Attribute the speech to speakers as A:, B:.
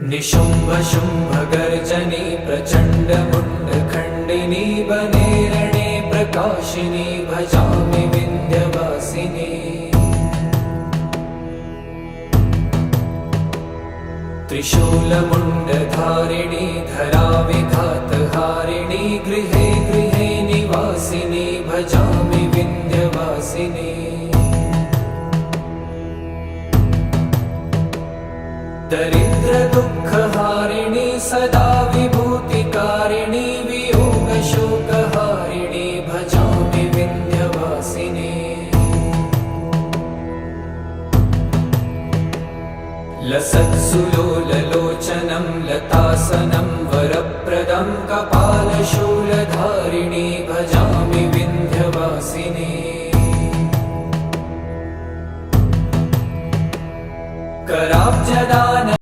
A: निशुम्भ शुम्भ गर्जनी प्रचण्ड मुण्ड खण्डिनी वने रणे प्रकाशिनी भजामि विन्ध्यवासिनी। त्रिशूलमुण्डधारिणी धराविघातहारिणी गृहे गृहे निवासिनी भजामि विन्ध्यवासिनी। दरिद्र दुःखहारिणी सदा विभूतिकारिणी वियोगशोकहारिणी भजामि विन्ध्यवासिनी। लसत्सुलोललोचनं लतासनं वरप्रदं कपालशूलधारिणी भजामि विन्ध्यवासिनी। कराब्जदान